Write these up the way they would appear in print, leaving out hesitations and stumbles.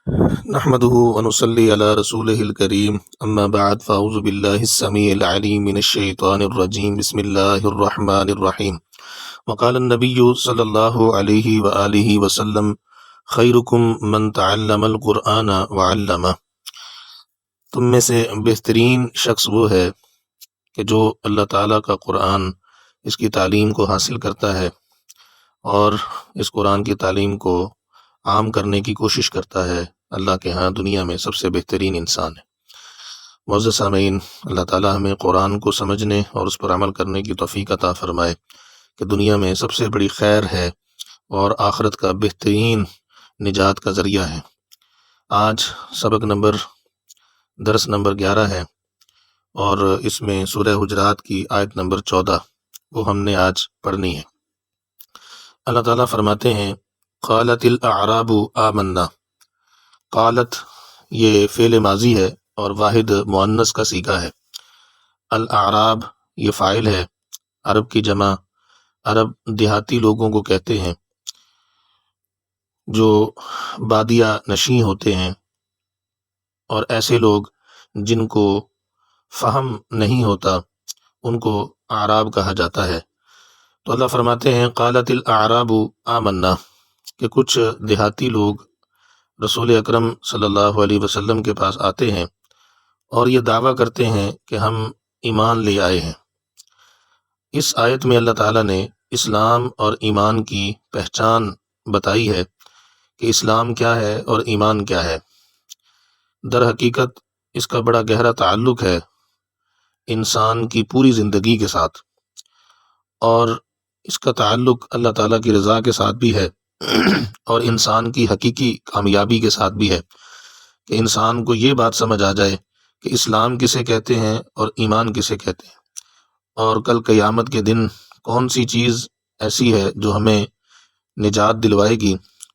نحمده ونصلي على رسوله الكريم اما بعد فاعوذ بالله السميع العليم من الشيطان الرجيم بسم الله الرحمن الرحيم وقال النبي صلى الله عليه وآله وسلم خيركم من تعلم القرآن وعلمه۔ تم میں سے بہترین شخص وہ ہے کہ جو اللہ تعالیٰ کا قرآن اس کی تعلیم کو حاصل کرتا ہے اور اس قرآن کی تعلیم کو عام کرنے کی کوشش کرتا ہے۔ اللہ کے ہاں دنیا میں سب سے بہترین انسان ہے۔ معزز سامعین، اللہ تعالیٰ ہمیں قرآن کو سمجھنے اور اس پر عمل کرنے کی توفیق عطا فرمائے کہ دنیا میں سب سے بڑی خیر ہے اور آخرت کا بہترین نجات کا ذریعہ ہے۔ آج درس نمبر 11 ہے اور اس میں سورہ حجرات کی آیت نمبر 14 وہ ہم نے آج پڑھنی ہے۔ اللہ تعالیٰ فرماتے ہیں قالت الاعراب آمنا۔ قالت یہ فعل ماضی ہے اور واحد مؤنث کا صیغہ ہے۔ الاعراب یہ فاعل ہے۔ عرب کی جمع عرب دیہاتی لوگوں کو کہتے ہیں جو بادیہ نشین ہوتے ہیں اور ایسے لوگ جن کو فہم نہیں ہوتا ان کو اعراب کہا جاتا ہے۔ تو اللہ فرماتے ہیں قالت الاعراب آمنا کہ کچھ دیہاتی لوگ رسول اکرم صلی اللہ علیہ وسلم کے پاس آتے ہیں اور یہ دعویٰ کرتے ہیں کہ ہم ایمان لے آئے ہیں۔ اس آیت میں اللہ تعالیٰ نے اسلام اور ایمان کی پہچان بتائی ہے کہ اسلام کیا ہے اور ایمان کیا ہے۔ در حقیقت اس کا بڑا گہرا تعلق ہے انسان کی پوری زندگی کے ساتھ، اور اس کا تعلق اللہ تعالیٰ کی رضا کے ساتھ بھی ہے اور انسان کی حقیقی کامیابی کے ساتھ بھی ہے کہ انسان کو یہ بات سمجھ آ جائے کہ اسلام کسے کہتے ہیں اور ایمان کسے کہتے ہیں، اور کل قیامت کے دن کون سی چیز ایسی ہے جو ہمیں نجات دلوائے گی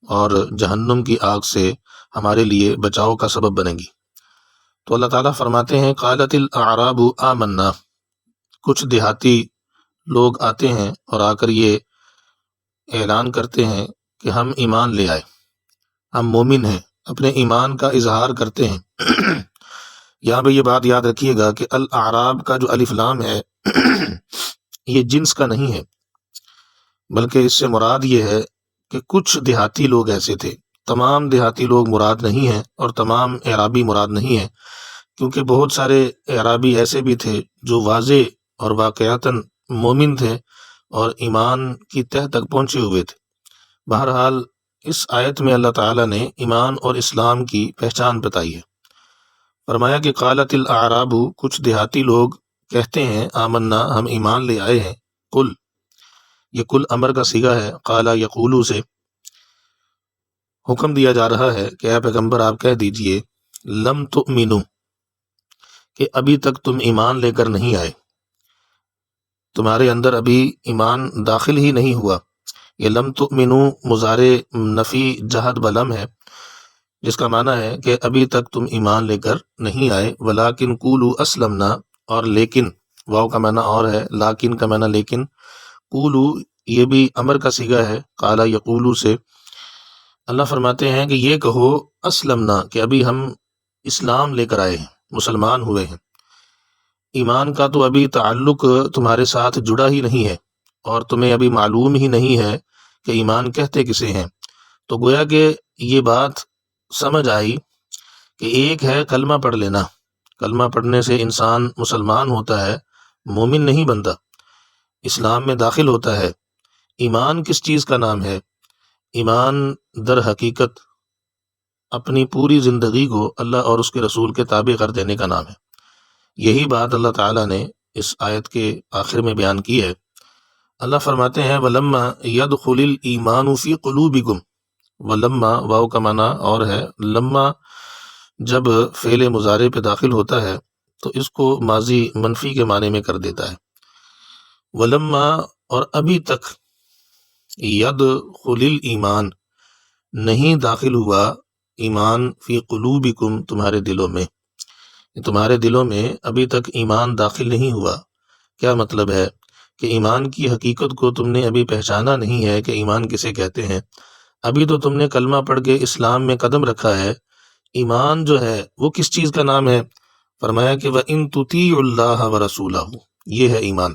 اور جہنم کی آگ سے ہمارے لیے بچاؤ کا سبب بنے گی۔ تو اللہ تعالیٰ فرماتے ہیں قالت الاعراب آمنا، کچھ دیہاتی لوگ آتے ہیں اور آ کر یہ اعلان کرتے ہیں کہ ہم ایمان لے آئے، ہم مومن ہیں، اپنے ایمان کا اظہار کرتے ہیں۔ یہاں پہ یہ بات یاد رکھیے گا کہ الاعراب کا جو الف لام ہے یہ جنس کا نہیں ہے، بلکہ اس سے مراد یہ ہے کہ کچھ دیہاتی لوگ ایسے تھے۔ تمام دیہاتی لوگ مراد نہیں ہیں اور تمام اعرابی مراد نہیں ہیں، کیونکہ بہت سارے اعرابی ایسے بھی تھے جو واضح اور واقعتاً مومن تھے اور ایمان کی تہ تک پہنچے ہوئے تھے۔ بہرحال اس آیت میں اللہ تعالیٰ نے ایمان اور اسلام کی پہچان بتائی ہے۔ فرمایا کہ قالت الاعراب، کچھ دیہاتی لوگ کہتے ہیں آمنا، ہم ایمان لے آئے ہیں۔ قل، یہ کل امر کا صیغہ ہے۔ قالا یقولو سے حکم دیا جا رہا ہے کہ اے پیغمبر آپ کہہ دیجئے لم تؤمنو، کہ ابھی تک تم ایمان لے کر نہیں آئے، تمہارے اندر ابھی ایمان داخل ہی نہیں ہوا۔ یہ لم تؤمنو مضارع نفی جہد بلم ہے، جس کا معنی ہے کہ ابھی تک تم ایمان لے کر نہیں آئے۔ ولیکن قولو اسلمنا، اور لیکن واو کا معنی اور ہے، لیکن کا معنی لیکن۔ قولو یہ بھی امر کا صیغہ ہے۔ قالا یقولو سے اللہ فرماتے ہیں کہ یہ کہو اسلمنا، کہ ابھی ہم اسلام لے کر آئے ہیں، مسلمان ہوئے ہیں۔ ایمان کا تو ابھی تعلق تمہارے ساتھ جڑا ہی نہیں ہے اور تمہیں ابھی معلوم ہی نہیں ہے کہ ایمان کہتے کسے ہیں۔ تو گویا کہ یہ بات سمجھ آئی کہ ایک ہے کلمہ پڑھ لینا، کلمہ پڑھنے سے انسان مسلمان ہوتا ہے، مومن نہیں بنتا، اسلام میں داخل ہوتا ہے۔ ایمان کس چیز کا نام ہے؟ ایمان در حقیقت اپنی پوری زندگی کو اللہ اور اس کے رسول کے تابع کر دینے کا نام ہے۔ یہی بات اللہ تعالیٰ نے اس آیت کے آخر میں بیان کی ہے۔ اللہ فرماتے ہیں وَلَمَّا يَدْخُلِ الْإِيمَانُ فِي قُلُوبِكُمْ۔ ولما واو کا معنی اور ہے، لما جب فعل مضارع پہ داخل ہوتا ہے تو اس کو ماضی منفی کے معنی میں کر دیتا ہے۔ ولما اور ابھی تک، يدخل الایمان نہیں داخل ہوا ایمان، فی قلوبکم تمہارے دلوں میں، تمہارے دلوں میں ابھی تک ایمان داخل نہیں ہوا۔ کیا مطلب ہے کہ ایمان کی حقیقت کو تم نے ابھی پہچانا نہیں ہے کہ ایمان کسے کہتے ہیں۔ ابھی تو تم نے کلمہ پڑھ کے اسلام میں قدم رکھا ہے، ایمان جو ہے وہ کس چیز کا نام ہے؟ فرمایا کہ وَإِن تُطِيعُوا اللَّهَ وَرَسُولَهُ، یہ ہے ایمان،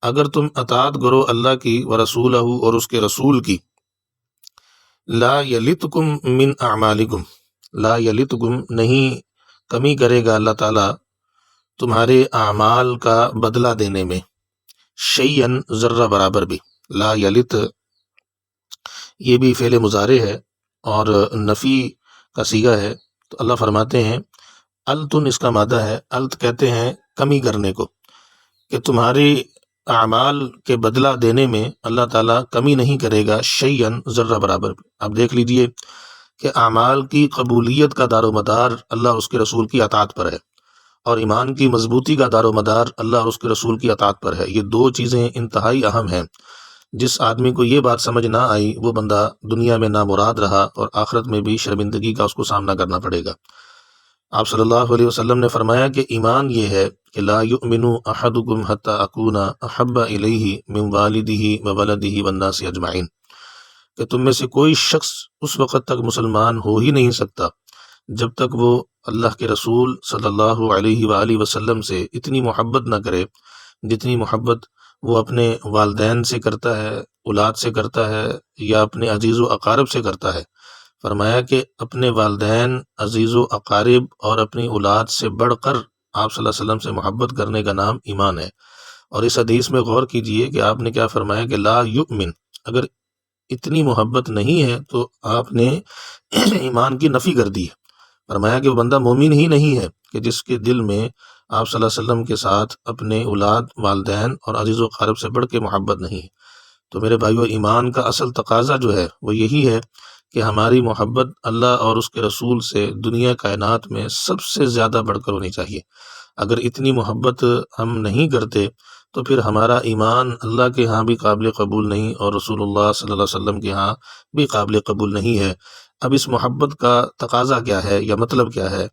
اگر تم اطاعت کرو اللہ کی ورسولہ اور اس کے رسول کی، لا یلتکم من اعمالکم، لا یلتکم نہیں کمی کرے گا اللہ تعالیٰ تمہارے اعمال کا بدلہ دینے میں، شیئن ذرہ برابر بھی، لا یلت یہ بھی فعل مضارع ہے اور نفی کا صیغہ ہے، تو اللہ فرماتے ہیں التن اس کا مادہ ہے، الت کہتے ہیں کمی کرنے کو، کہ تمہاری اعمال کے بدلہ دینے میں اللہ تعالیٰ کمی نہیں کرے گا، شیئن ذرہ برابر بھی۔ اب دیکھ لیجئے کہ اعمال کی قبولیت کا دار و مدار اللہ اس کے رسول کی اطاعت پر ہے، اور ایمان کی مضبوطی کا دار و مدار اللہ اور اس کے رسول کی اطاعت پر ہے۔ یہ دو چیزیں انتہائی اہم ہیں، جس آدمی کو یہ بات سمجھ نہ آئی وہ بندہ دنیا میں نامراد رہا اور آخرت میں بھی شرمندگی کا اس کو سامنا کرنا پڑے گا۔ آپ صلی اللہ علیہ وسلم نے فرمایا کہ ایمان یہ ہے کہ لا یؤمن احدکم حتی اکون احب الیہ من والدہ وولدہ والناس اجمعین، کہ تم میں سے کوئی شخص اس وقت تک مسلمان ہو ہی نہیں سکتا جب تک وہ اللہ کے رسول صلی اللہ علیہ وآلہ وسلم سے اتنی محبت نہ کرے جتنی محبت وہ اپنے والدین سے کرتا ہے، اولاد سے کرتا ہے، یا اپنے عزیز و اقارب سے کرتا ہے۔ فرمایا کہ اپنے والدین، عزیز و اقارب اور اپنی اولاد سے بڑھ کر آپ صلی اللہ علیہ وسلم سے محبت کرنے کا نام ایمان ہے۔ اور اس حدیث میں غور کیجئے کہ آپ نے کیا فرمایا کہ لا یؤمن، اگر اتنی محبت نہیں ہے تو آپ نے ایمان کی نفی کر دی ہے۔ فرمایا کہ وہ بندہ مومن ہی نہیں ہے کہ جس کے دل میں آپ صلی اللہ علیہ وسلم کے ساتھ اپنے اولاد، والدین اور عزیز و اقارب سے بڑھ کے محبت نہیں ہے۔ تو میرے بھائیو، ایمان کا اصل تقاضا جو ہے وہ یہی ہے کہ ہماری محبت اللہ اور اس کے رسول سے دنیا کائنات میں سب سے زیادہ بڑھ کر ہونی چاہیے۔ اگر اتنی محبت ہم نہیں کرتے تو پھر ہمارا ایمان اللہ کے ہاں بھی قابل قبول نہیں اور رسول اللہ صلی اللہ علیہ وسلم کے ہاں بھی قابل قبول نہیں ہے۔ اب اس محبت کا تقاضا کیا ہے یا مطلب کیا ہے؟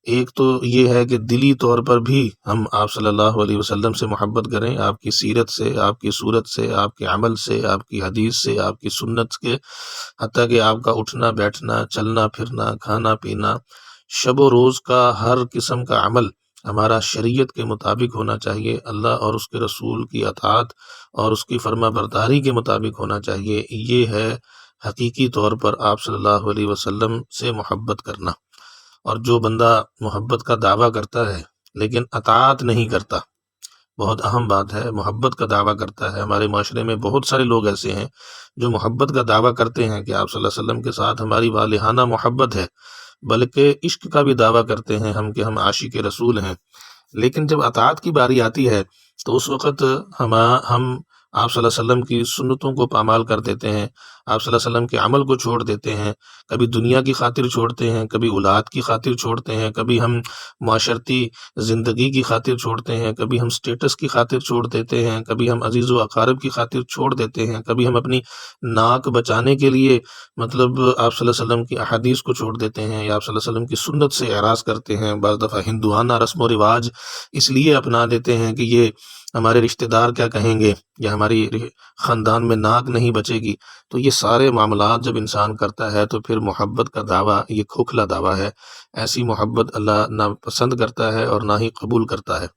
ایک تو یہ ہے کہ دلی طور پر بھی ہم آپ صلی اللہ علیہ وسلم سے محبت کریں، آپ کی سیرت سے، آپ کی صورت سے، آپ کے عمل سے، آپ کی حدیث سے، آپ کی سنت کے، حتیٰ کہ آپ کا اٹھنا بیٹھنا، چلنا پھرنا، کھانا پینا، شب و روز کا ہر قسم کا عمل ہمارا شریعت کے مطابق ہونا چاہیے، اللہ اور اس کے رسول کی اطاعت اور اس کی فرما برداری کے مطابق ہونا چاہیے۔ یہ ہے حقیقی طور پر آپ صلی اللہ علیہ وسلم سے محبت کرنا۔ اور جو بندہ محبت کا دعویٰ کرتا ہے لیکن اطاعت نہیں کرتا، بہت اہم بات ہے، محبت کا دعویٰ کرتا ہے۔ ہمارے معاشرے میں بہت سارے لوگ ایسے ہیں جو محبت کا دعویٰ کرتے ہیں کہ آپ صلی اللہ علیہ وسلم کے ساتھ ہماری والہانہ محبت ہے، بلکہ عشق کا بھی دعویٰ کرتے ہیں ہم کہ ہم عاشق رسول ہیں، لیکن جب اطاعت کی باری آتی ہے تو اس وقت ہم آپ صلی اللہ علیہ وسلم کی سنتوں کو پامال کر دیتے ہیں، آپ صلی اللہ علیہ وسلم کے عمل کو چھوڑ دیتے ہیں، کبھی دنیا کی خاطر چھوڑتے ہیں، کبھی اولاد کی خاطر چھوڑتے ہیں، کبھی ہم معاشرتی زندگی کی خاطر چھوڑتے ہیں، کبھی ہم سٹیٹس کی خاطر چھوڑ دیتے ہیں، کبھی ہم عزیز و اقارب کی خاطر چھوڑ دیتے ہیں، کبھی ہم اپنی ناک بچانے کے لیے مطلب آپ صلی اللہ علیہ وسلم کی احادیث کو چھوڑ دیتے ہیں یا آپ صلی اللہ علیہ وسلم کی سنت سے اعراض کرتے ہیں، بعض دفعہ ہندوانہ رسم و رواج اس لیے اپنا دیتے ہیں کہ یہ ہمارے رشتہ دار کیا کہیں گے یا ہماری خاندان میں ناک نہیں بچے گی۔ تو یہ سارے معاملات جب انسان کرتا ہے تو پھر محبت کا دعویٰ یہ کھوکھلا دعویٰ ہے، ایسی محبت اللہ نہ پسند کرتا ہے اور نہ ہی قبول کرتا ہے۔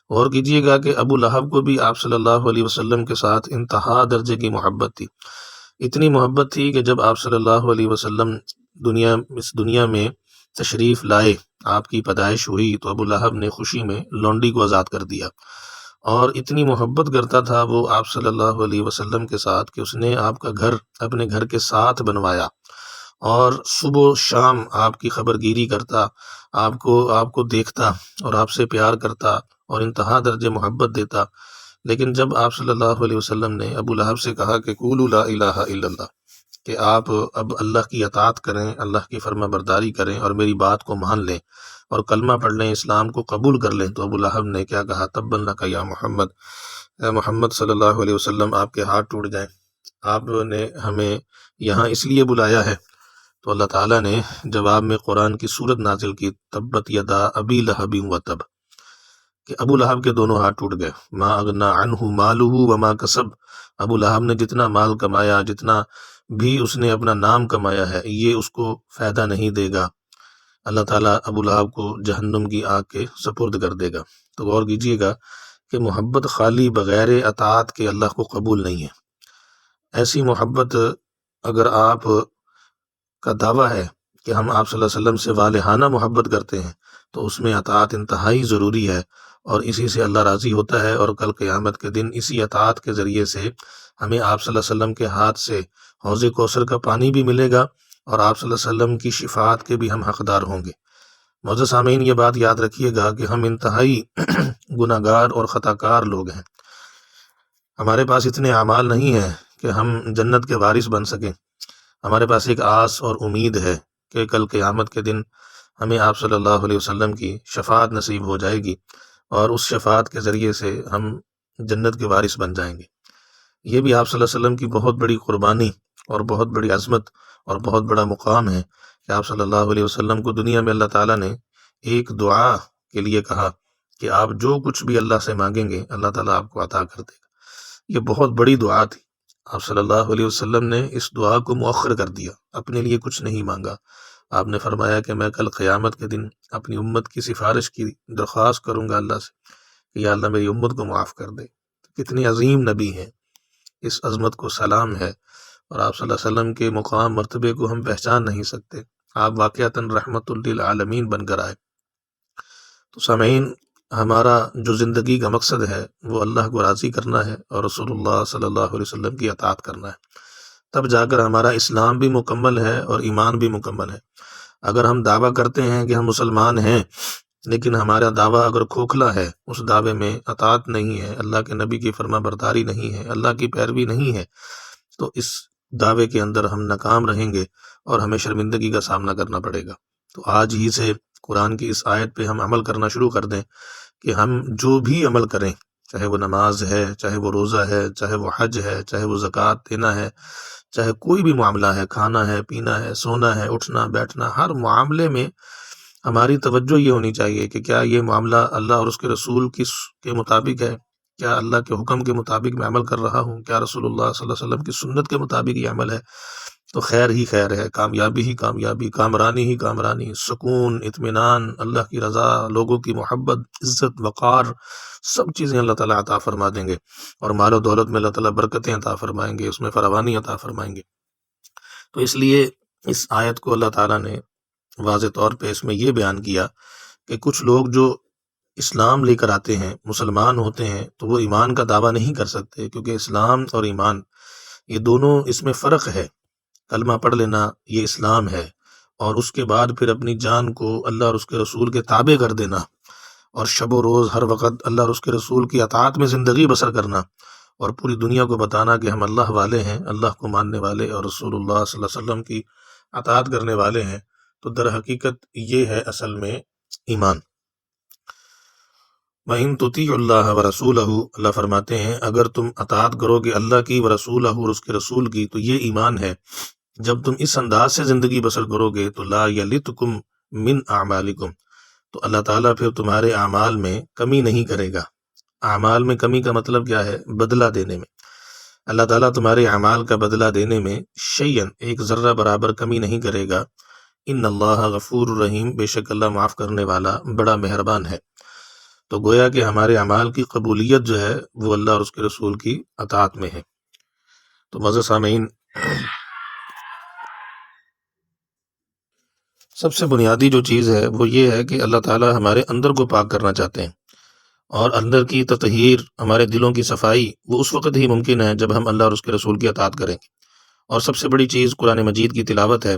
غور کیجئے گا کہ ابو لہب کو بھی آپ صلی اللہ علیہ وسلم کے ساتھ انتہا درجے کی محبت تھی، اتنی محبت تھی کہ جب آپ صلی اللہ علیہ وسلم اس دنیا میں تشریف لائے، آپ کی پیدائش ہوئی تو ابو لہب نے خوشی میں لونڈی کو آزاد کر دیا، اور اتنی محبت کرتا تھا وہ آپ صلی اللہ علیہ وسلم کے ساتھ کہ اس نے آپ کا گھر اپنے گھر کے ساتھ بنوایا اور صبح و شام آپ کی خبر گیری کرتا، آپ کو دیکھتا اور آپ سے پیار کرتا اور انتہا درجے محبت دیتا۔ لیکن جب آپ صلی اللہ علیہ وسلم نے ابو لہب سے کہا کہ قولوا لا الہ الا اللہ، کہ آپ اب اللہ کی اطاعت کریں، اللہ کی فرما برداری کریں اور میری بات کو مان لیں اور کلمہ پڑھ لیں، اسلام کو قبول کر لیں، تو ابو لہب نے کیا کہا؟ تبا لک یا محمد، اے محمد صلی اللہ علیہ وسلم آپ کے ہاتھ ٹوٹ جائیں، آپ نے ہمیں یہاں اس لیے بلایا ہے۔ تو اللہ تعالیٰ نے جواب میں قرآن کی سورت نازل کی، تبت یدا ابی لہب وتب، کہ ابو لہب کے دونوں ہاتھ ٹوٹ گئے۔ ما اغنا عنہ مالہ وما کسب، ابو لہب نے جتنا مال کمایا، جتنا بھی اس نے اپنا نام کمایا ہے، یہ اس کو فائدہ نہیں دے گا۔ اللہ تعالیٰ ابو لہب کو جہنم کی آگ کے سپرد کر دے گا۔ تو غور کیجیے گا کہ محبت خالی بغیر اطاعت کے اللہ کو قبول نہیں ہے۔ ایسی محبت اگر آپ کا دعویٰ ہے کہ ہم آپ صلی اللہ علیہ وسلم سے والہانہ محبت کرتے ہیں تو اس میں اطاعت انتہائی ضروری ہے، اور اسی سے اللہ راضی ہوتا ہے، اور کل قیامت کے دن اسی اطاعت کے ذریعے سے ہمیں آپ صلی اللہ علیہ وسلم کے ہاتھ سے حوض کوثر کا پانی بھی ملے گا، اور آپ صلی اللہ علیہ وسلم کی شفاعت کے بھی ہم حقدار ہوں گے۔ معزز سامعین، یہ بات یاد رکھیے گا کہ ہم انتہائی گناہ گار اور خطا کار لوگ ہیں۔ ہمارے پاس اتنے اعمال نہیں ہیں کہ ہم جنت کے وارث بن سکیں۔ ہمارے پاس ایک آس اور امید ہے کہ کل قیامت کے دن ہمیں آپ صلی اللہ علیہ وسلم کی شفاعت نصیب ہو جائے گی، اور اس شفاعت کے ذریعے سے ہم جنت کے وارث بن جائیں گے۔ یہ بھی آپ صلی اللہ علیہ وسلم کی بہت بڑی قربانی اور بہت بڑی عظمت اور بہت بڑا مقام ہے کہ آپ صلی اللہ علیہ وسلم کو دنیا میں اللہ تعالیٰ نے ایک دعا کے لیے کہا کہ آپ جو کچھ بھی اللہ سے مانگیں گے اللہ تعالیٰ آپ کو عطا کر دے گا۔ یہ بہت بڑی دعا تھی۔ آپ صلی اللہ علیہ وسلم نے اس دعا کو مؤخر کر دیا، اپنے لیے کچھ نہیں مانگا۔ آپ نے فرمایا کہ میں کل قیامت کے دن اپنی امت کی سفارش کی درخواست کروں گا اللہ سے کہ یا اللہ میری امت کو معاف کر دے۔ کتنی عظیم نبی ہیں، اس عظمت کو سلام ہے، اور آپ صلی اللہ علیہ وسلم کے مقام مرتبے کو ہم پہچان نہیں سکتے۔ آپ واقعتاً رحمت للعالمین بن کر آئے۔ تو سامعین، ہمارا جو زندگی کا مقصد ہے وہ اللہ کو راضی کرنا ہے اور رسول اللہ صلی اللہ علیہ وسلم کی اطاعت کرنا ہے، تب جا کر ہمارا اسلام بھی مکمل ہے اور ایمان بھی مکمل ہے۔ اگر ہم دعویٰ کرتے ہیں کہ ہم مسلمان ہیں لیکن ہمارا دعویٰ اگر کھوکھلا ہے، اس دعوے میں اطاعت نہیں ہے، اللہ کے نبی کی فرما برداری نہیں ہے، اللہ کی پیروی نہیں ہے، تو اس دعوے کے اندر ہم ناکام رہیں گے اور ہمیں شرمندگی کا سامنا کرنا پڑے گا۔ تو آج ہی سے قرآن کی اس آیت پہ ہم عمل کرنا شروع کر دیں کہ ہم جو بھی عمل کریں، چاہے وہ نماز ہے، چاہے وہ روزہ ہے، چاہے وہ حج ہے، چاہے وہ زکوٰۃ دینا ہے، چاہے کوئی بھی معاملہ ہے، کھانا ہے، پینا ہے، سونا ہے، اٹھنا بیٹھنا، ہر معاملے میں ہماری توجہ یہ ہونی چاہیے کہ کیا یہ معاملہ اللہ اور اس کے رسول کے مطابق ہے، کیا اللہ کے حکم کے مطابق میں عمل کر رہا ہوں، کیا رسول اللہ صلی اللہ علیہ وسلم کی سنت کے مطابق یہ عمل ہے، تو خیر ہی خیر ہے، کامیابی ہی کامیابی، کامرانی ہی کامرانی، سکون، اطمینان، اللہ کی رضا، لوگوں کی محبت، عزت، وقار، سب چیزیں اللہ تعالیٰ عطا فرما دیں گے، اور مال و دولت میں اللہ تعالیٰ برکتیں عطا فرمائیں گے، اس میں فراوانی عطا فرمائیں گے۔ تو اس لیے اس آیت کو اللہ تعالیٰ نے واضح طور پہ اس میں یہ بیان کیا کہ کچھ لوگ جو اسلام لے کر آتے ہیں، مسلمان ہوتے ہیں، تو وہ ایمان کا دعویٰ نہیں کر سکتے، کیونکہ اسلام اور ایمان یہ دونوں، اس میں فرق ہے۔ کلمہ پڑھ لینا یہ اسلام ہے، اور اس کے بعد پھر اپنی جان کو اللہ اور اس کے رسول کے تابع کر دینا، اور شب و روز ہر وقت اللہ اور اس کے رسول کی اطاعت میں زندگی بسر کرنا، اور پوری دنیا کو بتانا کہ ہم اللہ والے ہیں، اللہ کو ماننے والے اور رسول اللہ صلی اللہ علیہ وسلم کی اطاعت کرنے والے ہیں، تو در حقیقت یہ ہے اصل میں ایمان۔ وَإِن تُطِيعُوا اللَّهَ وَرَسُولَهُ، اللہ فرماتے ہیں اگر تم اطاعت کرو گے اللہ کی، ورسولہ اور اس کے رسول کی، تو یہ ایمان ہے۔ جب تم اس انداز سے زندگی بسر کرو گے تو لا یلتکم من اعمالکم، تو اللہ تعالیٰ پھر تمہارے اعمال میں کمی نہیں کرے گا۔ اعمال میں کمی کا مطلب کیا ہے؟ بدلہ دینے میں۔ اللہ تعالیٰ تمہارے اعمال کا بدلہ دینے میں شیئن، ایک ذرہ برابر کمی نہیں کرے گا۔ ان اللہ غفور الرحیم، بے شک اللہ معاف کرنے والا بڑا مہربان ہے۔ تو گویا کہ ہمارے اعمال کی قبولیت جو ہے وہ اللہ اور اس کے رسول کی اطاعت میں ہے۔ تو معزز سامعین، سب سے بنیادی جو چیز ہے وہ یہ ہے کہ اللہ تعالیٰ ہمارے اندر کو پاک کرنا چاہتے ہیں، اور اندر کی تطہیر، ہمارے دلوں کی صفائی، وہ اس وقت ہی ممکن ہے جب ہم اللہ اور اس کے رسول کی اطاعت کریں گے۔ اور سب سے بڑی چیز قرآن مجید کی تلاوت ہے،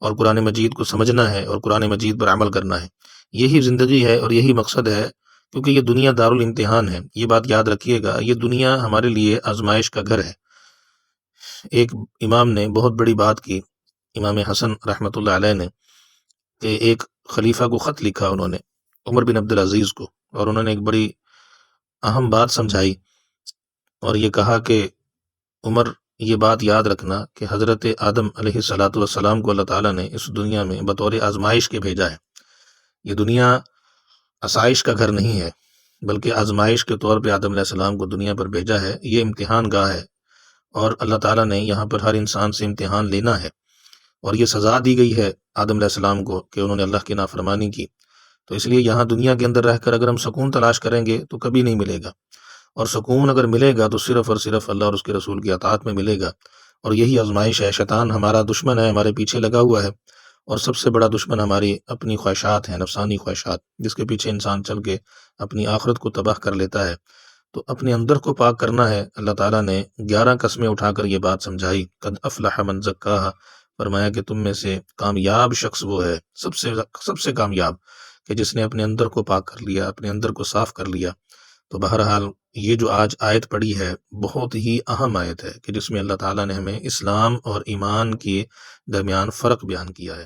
اور قرآن مجید کو سمجھنا ہے، اور قرآن مجید پر عمل کرنا ہے۔ یہی زندگی ہے اور یہی مقصد ہے، کیونکہ یہ دنیا دارالامتحان ہے۔ یہ بات یاد رکھیے گا، یہ دنیا ہمارے لیے آزمائش کا گھر ہے۔ ایک امام نے بہت بڑی بات کی، امام حسن رحمۃ اللہ علیہ نے، کہ ایک خلیفہ کو خط لکھا انہوں نے، عمر بن عبدالعزیز کو، اور انہوں نے ایک بڑی اہم بات سمجھائی، اور یہ کہا کہ عمر، یہ بات یاد رکھنا کہ حضرت آدم علیہ السلام کو اللہ تعالیٰ نے اس دنیا میں بطور آزمائش کے بھیجا ہے۔ یہ دنیا آسائش کا گھر نہیں ہے، بلکہ آزمائش کے طور پہ آدم علیہ السلام کو دنیا پر بھیجا ہے۔ یہ امتحان گاہ ہے، اور اللہ تعالیٰ نے یہاں پر ہر انسان سے امتحان لینا ہے، اور یہ سزا دی گئی ہے آدم علیہ السلام کو کہ انہوں نے اللہ کی نافرمانی کی. تو اس لیے یہاں دنیا کے اندر رہ کر اگر ہم سکون تلاش کریں گے تو کبھی نہیں ملے گا، اور سکون اگر ملے گا تو صرف اور صرف اللہ اور اس کے رسول کی اطاعت میں ملے گا. اور یہی آزمائش ہے. شیطان ہمارا دشمن ہے، ہمارے پیچھے لگا ہوا ہے، اور سب سے بڑا دشمن ہماری اپنی خواہشات ہیں، نفسانی خواہشات، جس کے پیچھے انسان چل کے اپنی آخرت کو تباہ کر لیتا ہے. تو اپنے اندر کو پاک کرنا ہے. اللہ تعالیٰ نے 11 قسمیں اٹھا کر یہ بات سمجھائی. قد افلح من زکاہا، فرمایا کہ تم میں سے کامیاب شخص وہ ہے، سب سے کامیاب، کہ جس نے اپنے اندر کو پاک کر لیا، اپنے اندر کو صاف کر لیا. تو بہرحال یہ جو آج آیت پڑھی ہے بہت ہی اہم آیت ہے، کہ جس میں اللہ تعالیٰ نے ہمیں اسلام اور ایمان کے درمیان فرق بیان کیا ہے.